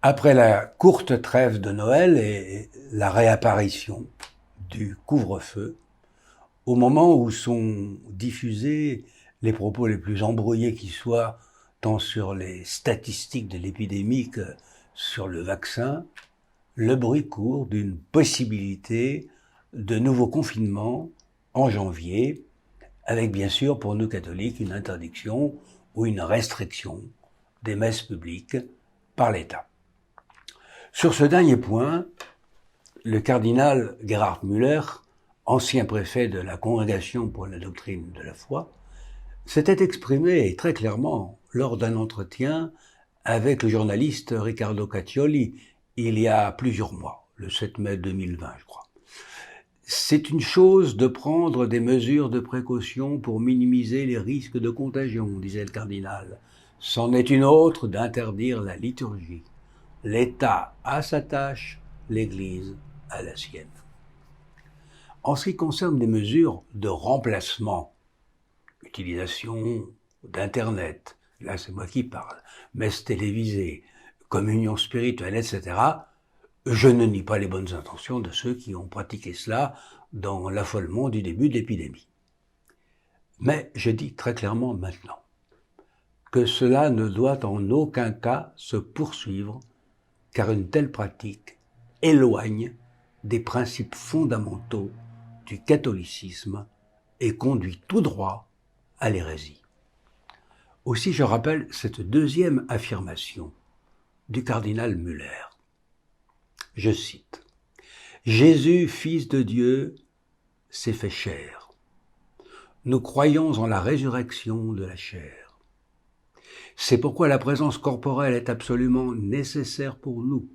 Après la courte trêve de Noël et la réapparition du couvre-feu, au moment où sont diffusés les propos les plus embrouillés qui soient, tant sur les statistiques de l'épidémie que sur le vaccin, le bruit court d'une possibilité de nouveau confinement en janvier, avec bien sûr pour nous catholiques une interdiction ou une restriction des messes publiques par l'État. Sur ce dernier point, le cardinal Gerhard Müller, ancien préfet de la Congrégation pour la doctrine de la foi, s'était exprimé très clairement lors d'un entretien avec le journaliste Riccardo Caccioli il y a plusieurs mois, le 7 mai 2020, je crois. C'est une chose de prendre des mesures de précaution pour minimiser les risques de contagion, disait le cardinal. C'en est une autre d'interdire la liturgie. L'État a sa tâche, l'Église a la sienne. En ce qui concerne les mesures de remplacement, utilisation d'Internet, là c'est moi qui parle, messe télévisée, communion spirituelle, etc., je ne nie pas les bonnes intentions de ceux qui ont pratiqué cela dans l'affolement du début de l'épidémie. Mais je dis très clairement maintenant que cela ne doit en aucun cas se poursuivre, car une telle pratique éloigne des principes fondamentaux du catholicisme et conduit tout droit à l'hérésie. Aussi, je rappelle cette deuxième affirmation du cardinal Müller. Je cite, « Jésus, Fils de Dieu, s'est fait chair. Nous croyons en la résurrection de la chair. C'est pourquoi la présence corporelle est absolument nécessaire pour nous.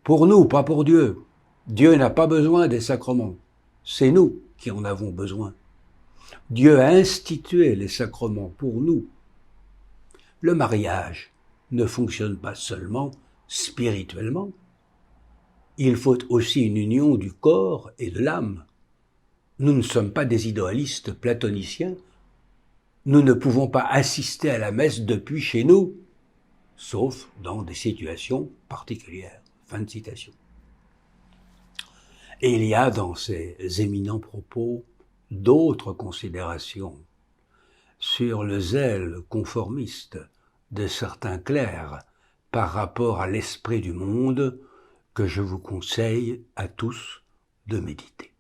Pour nous, pas pour Dieu. Dieu n'a pas besoin des sacrements. C'est nous qui en avons besoin. Dieu a institué les sacrements pour nous. Le mariage ne fonctionne pas seulement spirituellement. Il faut aussi une union du corps et de l'âme. Nous ne sommes pas des idéalistes platoniciens. Nous ne pouvons pas assister à la messe depuis chez nous, sauf dans des situations particulières. » Fin de citation. Et il y a dans ces éminents propos d'autres considérations sur le zèle conformiste de certains clercs par rapport à l'esprit du monde que je vous conseille à tous de méditer.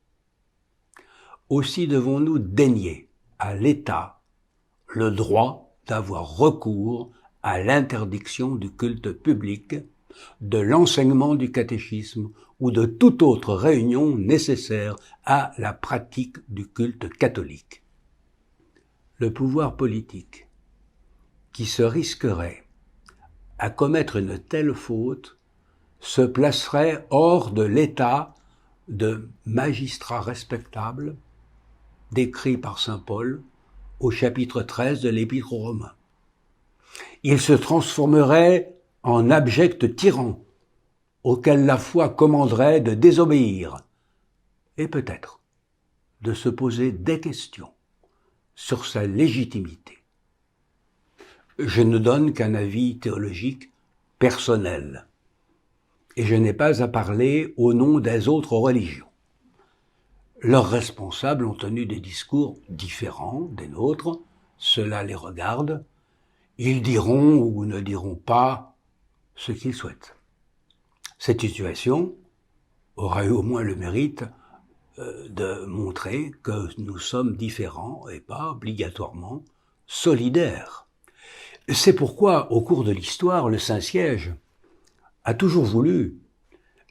Aussi devons-nous dénier à l'État le droit d'avoir recours à l'interdiction du culte public, de l'enseignement du catéchisme ou de toute autre réunion nécessaire à la pratique du culte catholique. Le pouvoir politique qui se risquerait à commettre une telle faute se placerait hors de l'état de magistrat respectable décrit par saint Paul au chapitre 13 de l'Épître aux Romains. Il se transformerait en abject tyran auquel la foi commanderait de désobéir et peut-être de se poser des questions sur sa légitimité. Je ne donne qu'un avis théologique personnel et je n'ai pas à parler au nom des autres religions. Leurs responsables ont tenu des discours différents des nôtres, cela les regarde, ils diront ou ne diront pas ce qu'ils souhaitent. Cette situation aura eu au moins le mérite de montrer que nous sommes différents et pas obligatoirement solidaires. C'est pourquoi, au cours de l'histoire, le Saint-Siège a toujours voulu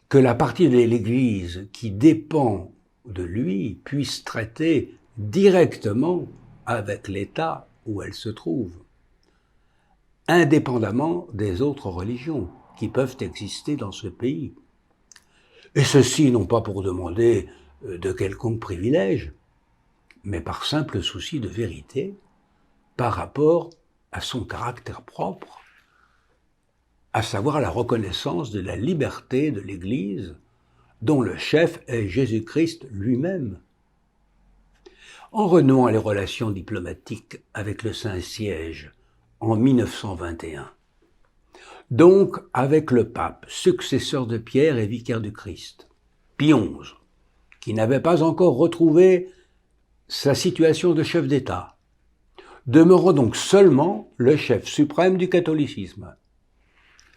que la partie de l'Église qui dépend de lui puisse traiter directement avec l'État où elle se trouve, indépendamment des autres religions qui peuvent exister dans ce pays. Et ceci non pas pour demander de quelconque privilège, mais par simple souci de vérité par rapport à son caractère propre, à savoir la reconnaissance de la liberté de l'Église dont le chef est Jésus-Christ lui-même. En renouant les relations diplomatiques avec le Saint-Siège en 1921, Donc, avec le pape, successeur de Pierre et vicaire du Christ, Pie XI, qui n'avait pas encore retrouvé sa situation de chef d'État, demeurant donc seulement le chef suprême du catholicisme,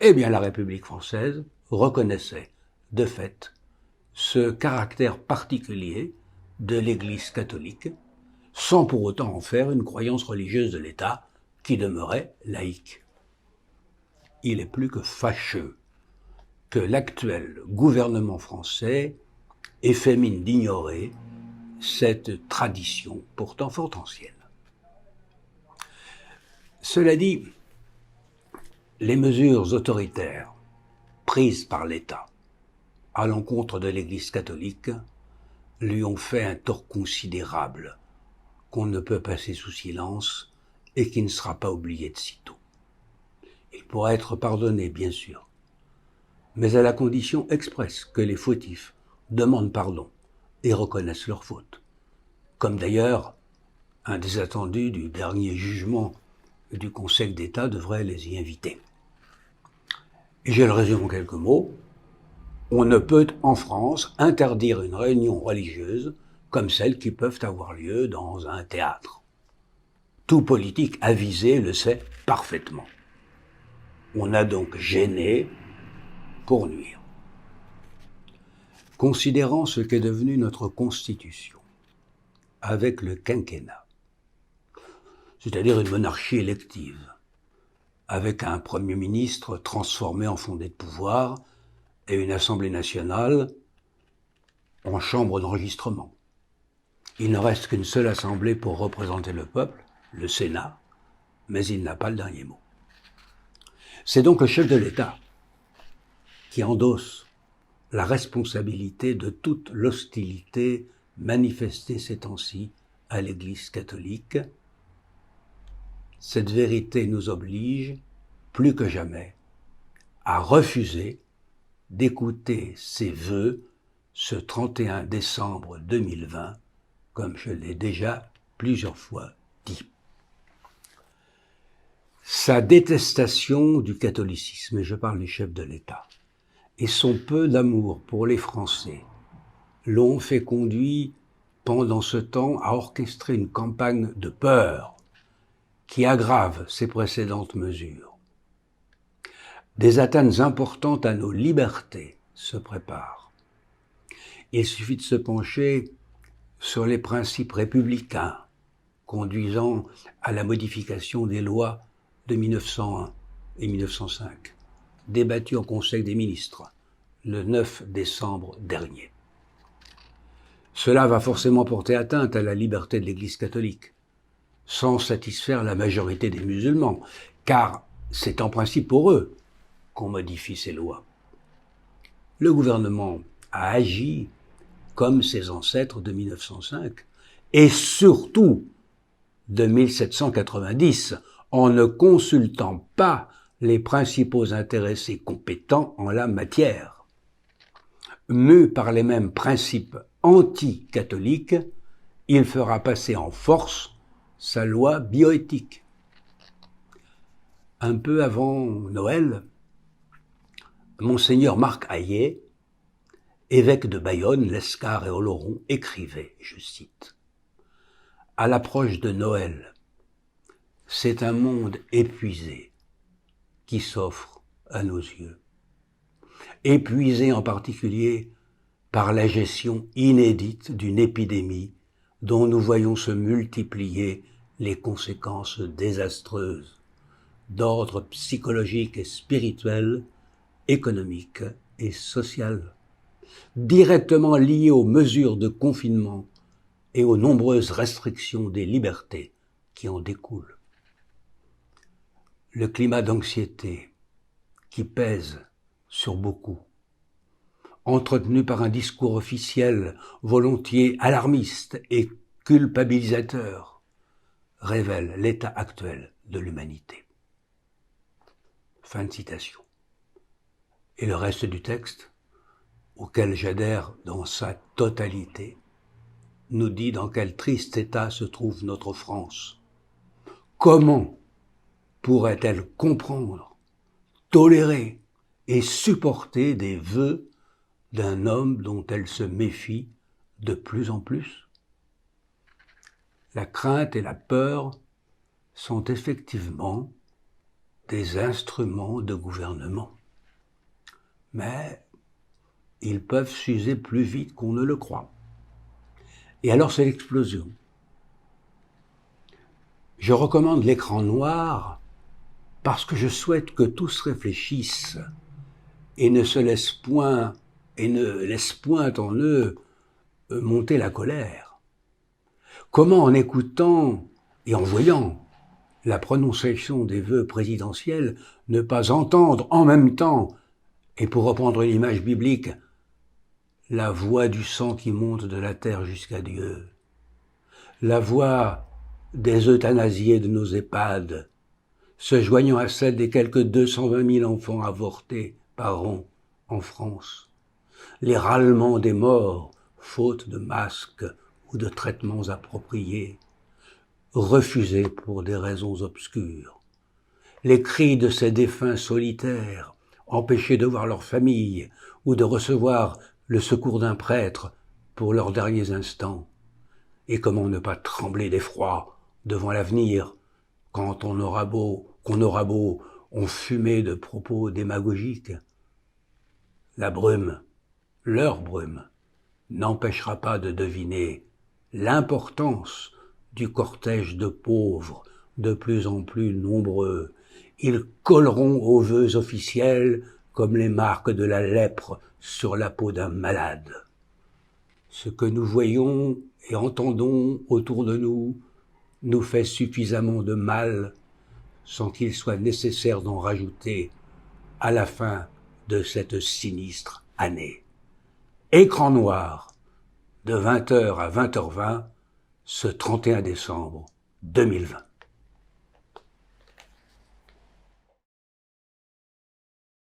eh bien la République française reconnaissait, de fait, ce caractère particulier de l'Église catholique, sans pour autant en faire une croyance religieuse de l'État qui demeurait laïque. Il est plus que fâcheux que l'actuel gouvernement français ait fait mine d'ignorer cette tradition pourtant fort ancienne. Cela dit, les mesures autoritaires prises par l'État à l'encontre de l'Église catholique lui ont fait un tort considérable qu'on ne peut passer sous silence et qui ne sera pas oublié de sitôt. Il pourra être pardonné, bien sûr, mais à la condition expresse que les fautifs demandent pardon et reconnaissent leur faute, comme d'ailleurs un des attendus du dernier jugement du Conseil d'État devrait les y inviter. Et je le résume en quelques mots. On ne peut, en France, interdire une réunion religieuse comme celles qui peuvent avoir lieu dans un théâtre. Tout politique avisé le sait parfaitement. On a donc gêné pour nuire. Considérant ce qu'est devenu notre Constitution, avec le quinquennat, c'est-à-dire une monarchie élective, avec un Premier ministre transformé en fondé de pouvoir et une Assemblée nationale en chambre d'enregistrement. Il ne reste qu'une seule assemblée pour représenter le peuple, le Sénat, mais il n'a pas le dernier mot. C'est donc le chef de l'État qui endosse la responsabilité de toute l'hostilité manifestée ces temps-ci à l'Église catholique. Cette vérité nous oblige, plus que jamais, à refuser d'écouter ses vœux ce 31 décembre 2020, comme je l'ai déjà plusieurs fois dit. Sa détestation du catholicisme, et je parle du chef de l'État, et son peu d'amour pour les Français l'ont fait conduire pendant ce temps à orchestrer une campagne de peur qui aggrave ses précédentes mesures. Des atteintes importantes à nos libertés se préparent. Il suffit de se pencher sur les principes républicains conduisant à la modification des lois de 1901 et 1905, débattues en Conseil des ministres le 9 décembre dernier. Cela va forcément porter atteinte à la liberté de l'Église catholique, sans satisfaire la majorité des musulmans, car c'est en principe pour eux qu'on modifie ces lois. Le gouvernement a agi comme ses ancêtres de 1905, et surtout de 1790, en ne consultant pas les principaux intéressés compétents en la matière. Mu par les mêmes principes anti-catholiques, il fera passer en force sa loi bioéthique. Un peu avant Noël, Monseigneur Marc Hayet, évêque de Bayonne, l'Escar et Oloron, écrivait, je cite, « À l'approche de Noël, c'est un monde épuisé qui s'offre à nos yeux. Épuisé en particulier par la gestion inédite d'une épidémie dont nous voyons se multiplier les conséquences désastreuses d'ordre psychologique et spirituel, économique et social, directement liées aux mesures de confinement et aux nombreuses restrictions des libertés qui en découlent. Le climat d'anxiété qui pèse sur beaucoup, entretenu par un discours officiel volontiers alarmiste et culpabilisateur, révèle l'état actuel de l'humanité. » Fin de citation. Et le reste du texte, auquel j'adhère dans sa totalité, nous dit dans quel triste état se trouve notre France. Comment pourrait-elle comprendre tolérer et supporter des vœux d'un homme dont elle se méfie de plus en plus? La crainte et la peur sont effectivement des instruments de gouvernement. Mais ils peuvent s'user plus vite qu'on ne le croit. Et alors c'est l'explosion. Je recommande l'écran noir parce que je souhaite que tous réfléchissent et ne laissent point en eux monter la colère. Comment, en écoutant et en voyant la prononciation des vœux présidentiels, ne pas entendre en même temps, et pour reprendre l'image biblique, la voix du sang qui monte de la terre jusqu'à Dieu, la voix des euthanasiés de nos EHPAD, se joignant à celle des quelque 220 000 enfants avortés par an en France, les râlements des morts, faute de masques ou de traitements appropriés, refusés pour des raisons obscures, les cris de ces défunts solitaires, empêchés de voir leur famille ou de recevoir le secours d'un prêtre pour leurs derniers instants. Et comment ne pas trembler d'effroi devant l'avenir quand qu'on aura beau enfumer de propos démagogiques. La brume, leur brume, n'empêchera pas de deviner l'importance du cortège de pauvres de plus en plus nombreux. Ils colleront aux vœux officiels comme les marques de la lèpre sur la peau d'un malade. Ce que nous voyons et entendons autour de nous fait suffisamment de mal sans qu'il soit nécessaire d'en rajouter à la fin de cette sinistre année. Écran noir, de 20h à 20h20, ce 31 décembre 2020.